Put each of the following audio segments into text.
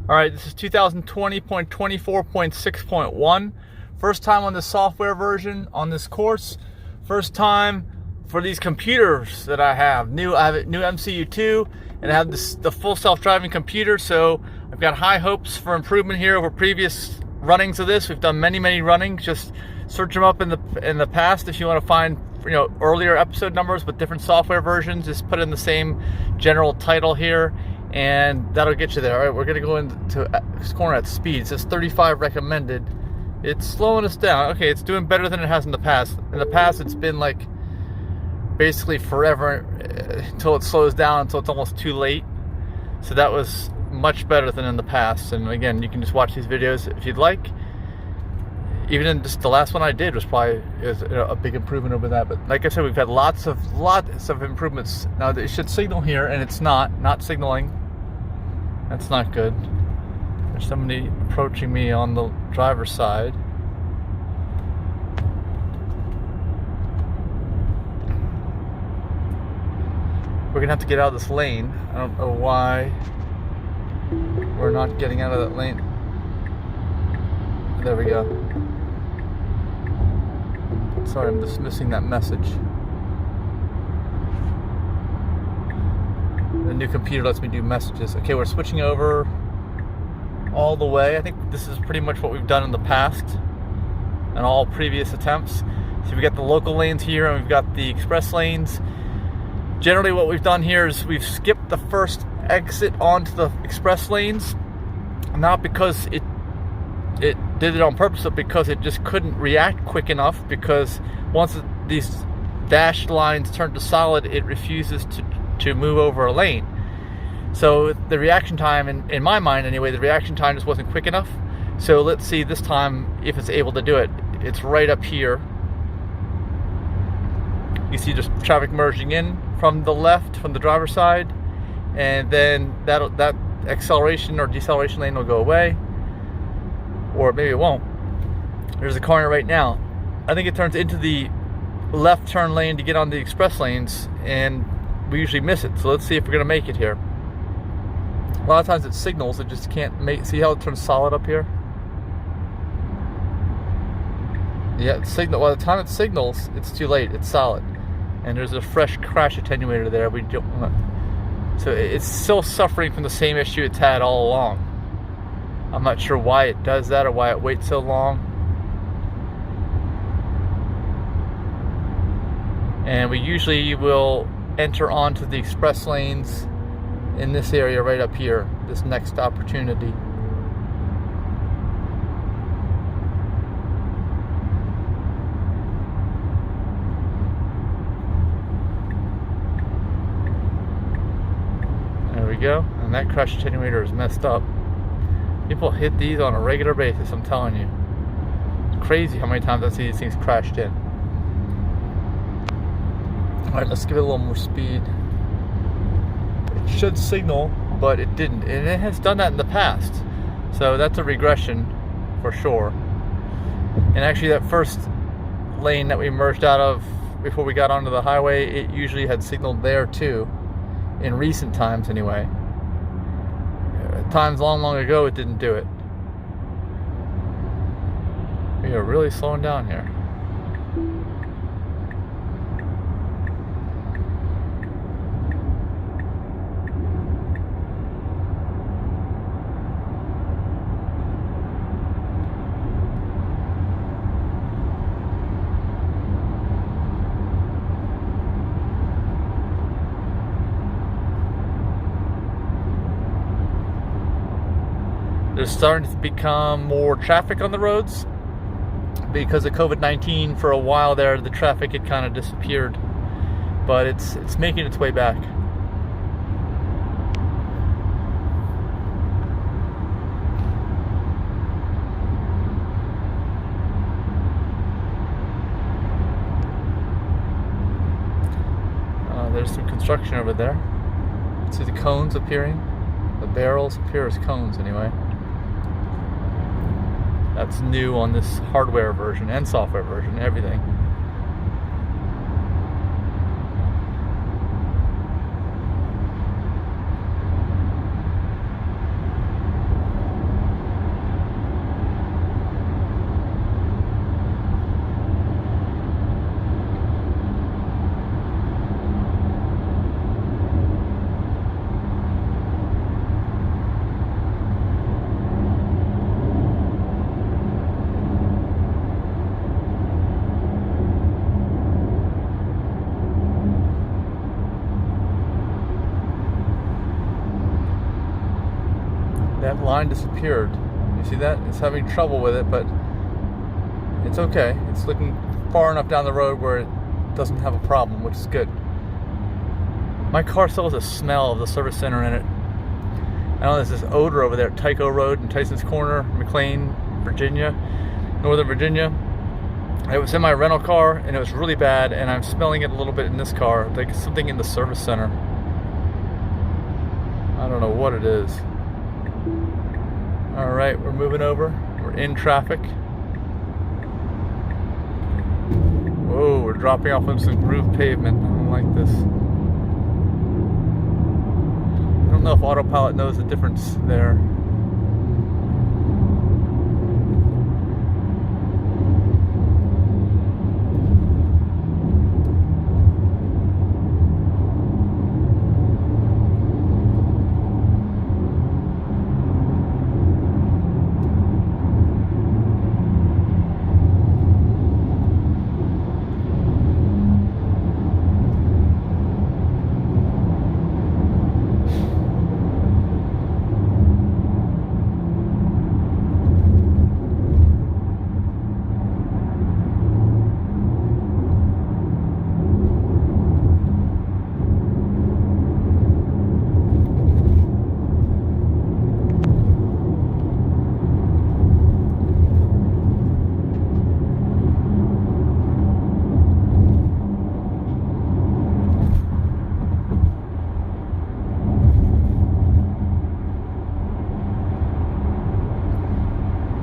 All right, this is 2020.24.6.1. First time on the software version on this course. First time for these computers that I have. I have a new MCU2, and I have the full self-driving computer, so I've got high hopes for improvement here over previous runnings of this. We've done many runnings. Just search them up in the past if you want to find earlier episode numbers with different software versions. Just put in the same general title here, and that'll get you there. All right, we're gonna go into scoring at speed. It says 35 recommended. It's slowing us down. Okay, it's doing better than it has in the past. In the past, it's been like basically forever until it slows down, until it's almost too late. So that was much better than in the past. And again, you can just watch these videos if you'd like. Even in just the last one I did was probably a big improvement over that. But like I said, we've had lots of improvements. Now it should signal here, and it's not signaling. That's not good. There's somebody approaching me on the driver's side. We're gonna have to get out of this lane. I don't know why we're not getting out of that lane. There we go. Sorry, I'm just missing that message. The new computer lets me do messages. Okay, we're switching over all the way. I think this is pretty much what we've done in the past and all previous attempts. So we've got the local lanes here, and we've got the express lanes. Generally what we've done here is we've skipped the first exit onto the express lanes, not because it did it on purpose, but because it just couldn't react quick enough, because once these dashed lines turn to solid, it refuses to move over a lane. So the reaction time, in my mind anyway, the reaction time just wasn't quick enough. So let's see this time if it's able to do it. It's right up here. You see just traffic merging in from the left, from the driver's side, and then that acceleration or deceleration lane will go away, or maybe it won't. There's a corner right now. I think it turns into the left turn lane to get on the express lanes, and we usually miss it. So let's see if we're gonna make it here. A lot of times it signals, it just can't make. See how it turns solid up here? Yeah, it's signal. By the time it signals, it's too late. It's solid, and there's a fresh crash attenuator there. We don't want. So it's still suffering from the same issue it's had all along. I'm not sure why it does that or why it waits so long. And we usually will enter onto the express lanes in this area right up here, this next opportunity. There we go, and that crash attenuator is messed up. People hit these on a regular basis, I'm telling you. It's crazy how many times I see these things crashed in. Alright, let's give it a little more speed. It should signal, but it didn't. And it has done that in the past. So that's a regression for sure. And actually that first lane that we merged out of before we got onto the highway, it usually had signaled there too. In recent times anyway. Times long ago it didn't do it. We are really slowing down here. There's starting to become more traffic on the roads because of COVID-19. For a while there, the traffic had kind of disappeared, but it's making its way back. There's some construction over there. See the cones appearing? The barrels appear as cones anyway. That's new on this hardware version and software version, everything. That line disappeared. You see that? It's having trouble with it, but it's okay. It's looking far enough down the road where it doesn't have a problem, which is good. My car still has a smell of the service center in it. I know there's this odor over there at Tyco Road in Tyson's Corner, McLean, Virginia, Northern Virginia. It was in my rental car and it was really bad, and I'm smelling it a little bit in this car, like something in the service center. I don't know what it is. All right, we're moving over. We're in traffic. Whoa, we're dropping off on some grooved pavement. I don't like this. I don't know if AutoPilot knows the difference there.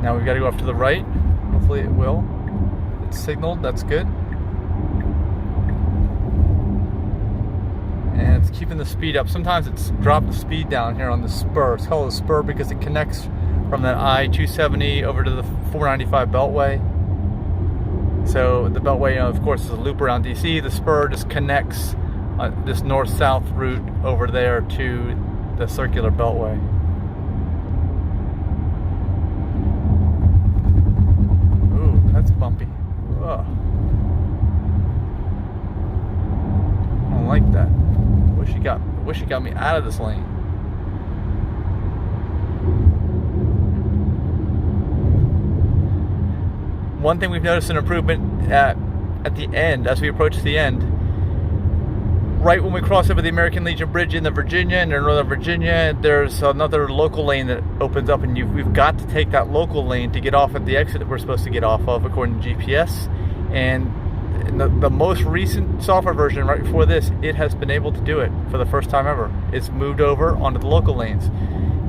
Now we've got to go off to the right. Hopefully it will. It's signaled, that's good. And it's keeping the speed up. Sometimes it's dropped the speed down here on the spur. It's called a spur because it connects from that I-270 over to the 495 Beltway. So the Beltway, you know, of course, is a loop around DC. The spur just connects this north-south route over there to the circular Beltway. That's bumpy. Ugh. I don't like that. Wish he got me out of this lane. One thing we've noticed an improvement at the end, as we approach the end, right when we cross over the American Legion Bridge into Virginia and Northern Virginia, there's another local lane that opens up, and we've got to take that local lane to get off at the exit that we're supposed to get off of according to GPS. And in the most recent software version, right before this, it has been able to do it for the first time ever. It's moved over onto the local lanes.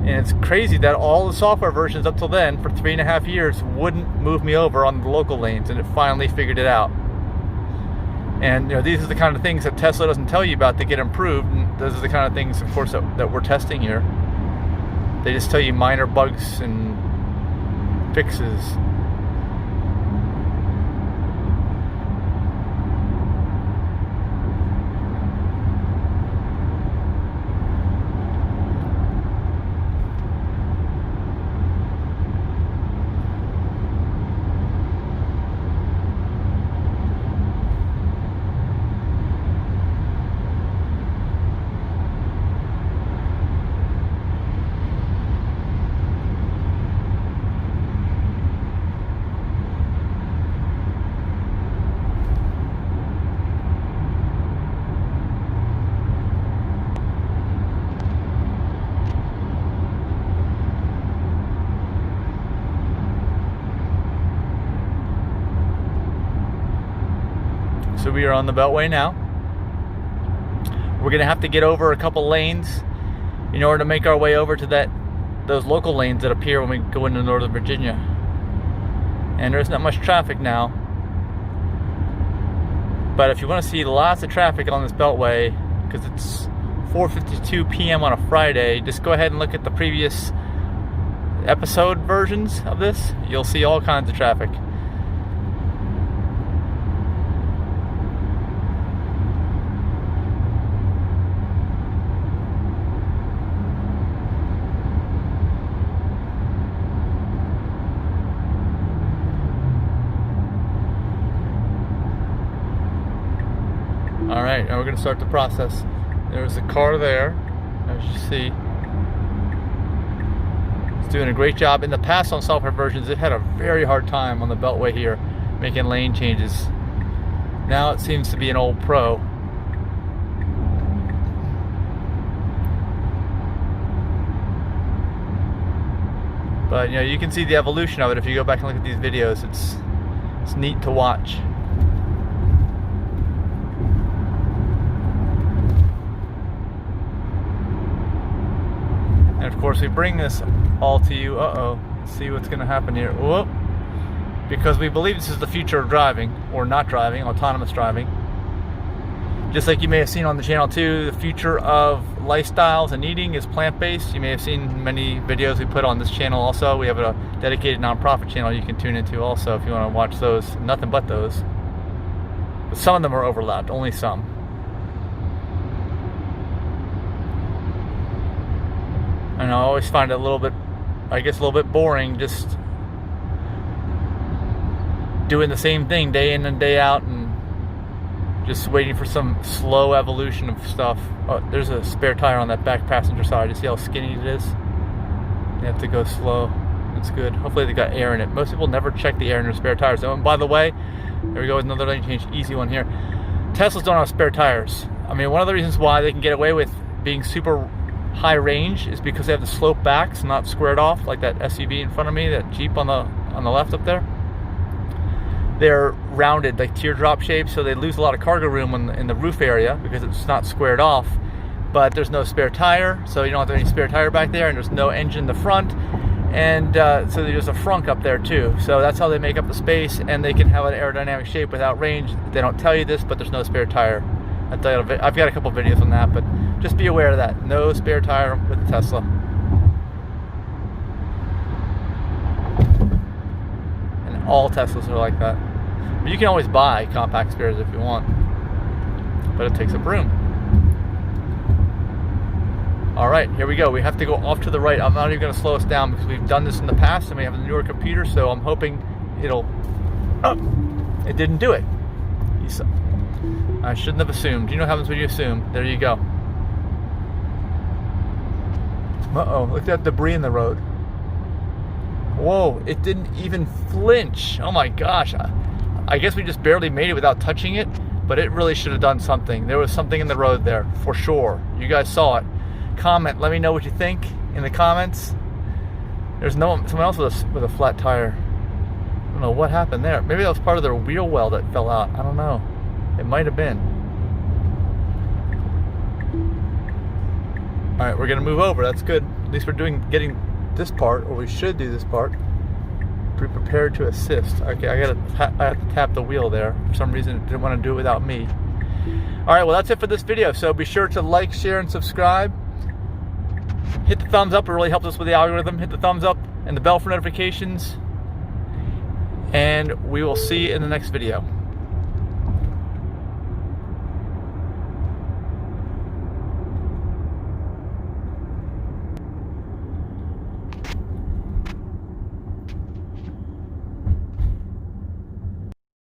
And it's crazy that all the software versions up till then, for 3.5 years, wouldn't move me over on the local lanes, and it finally figured it out. And you know, these are the kind of things that Tesla doesn't tell you about that get improved, and those are the kind of things, of course, that we're testing here. They just tell you minor bugs and fixes. So we are on the Beltway now. We're gonna have to get over a couple lanes in order to make our way over to those local lanes that appear when we go into Northern Virginia. And there's not much traffic now. But if you want to see lots of traffic on this Beltway, because it's 4:52 p.m. on a Friday, just go ahead and look at the previous episode versions of this. You'll see all kinds of traffic. Alright, now we're going to start the process. There's a car there, as you see. It's doing a great job. In the past on software versions, it had a very hard time on the Beltway here making lane changes. Now it seems to be an old pro. But you know, you can see the evolution of it if you go back and look at these videos. It's neat to watch. And of course, we bring this all to you. Let's see what's going to happen here. Whoop. Because we believe this is the future of driving, or not driving, autonomous driving. Just like you may have seen on the channel too, the future of lifestyles and eating is plant-based. You may have seen many videos we put on this channel also. We have a dedicated nonprofit channel you can tune into also if you want to watch those. Nothing but those. But some of them are overlapped, only some. And I always find it a little bit, I guess, a little bit boring just doing the same thing day in and day out and just waiting for some slow evolution of stuff. Oh, there's a spare tire on that back passenger side. You see how skinny it is? You have to go slow. That's good. Hopefully they got air in it. Most people never check the air in their spare tires. Oh, and by the way, there we go with another lane change, easy one here. Teslas don't have spare tires. I mean, one of the reasons why they can get away with being super high range is because they have the slope backs, not squared off like that SUV in front of me, that Jeep on the left up there. They're rounded, like teardrop shapes, so they lose a lot of cargo room in the roof area because it's not squared off. But there's no spare tire, so you don't have any spare tire back there, and there's no engine in the front, and so there's a frunk up there too. So that's how they make up the space, and they can have an aerodynamic shape without range. They don't tell you this, but there's no spare tire. I've got a couple videos on that, but just be aware of that. No spare tire with the Tesla. All Teslas are like that. But you can always buy compact spares if you want, but it takes up room. All right, here we go. We have to go off to the right. I'm not even going to slow us down because we've done this in the past and we have a newer computer, so I'm hoping it'll... Oh, it didn't do it. I shouldn't have assumed. You know what happens when you assume. There you go. Uh-oh, look at that debris in the road. Whoa, it didn't even flinch. Oh my gosh. I guess we just barely made it without touching it, but it really should have done something. There was something in the road there, for sure. You guys saw it. Comment, let me know what you think in the comments. There's someone else with a flat tire. I don't know what happened there. Maybe that was part of their wheel well that fell out. I don't know. It might have been. All right, we're gonna move over. That's good. At least we're getting this part, or we should do this part. Be prepared to assist. Okay, I have to tap the wheel there. For some reason, it didn't want to do it without me. All right, well, that's it for this video. So be sure to like, share, and subscribe. Hit the thumbs up. It really helps us with the algorithm. Hit the thumbs up and the bell for notifications. And we will see you in the next video.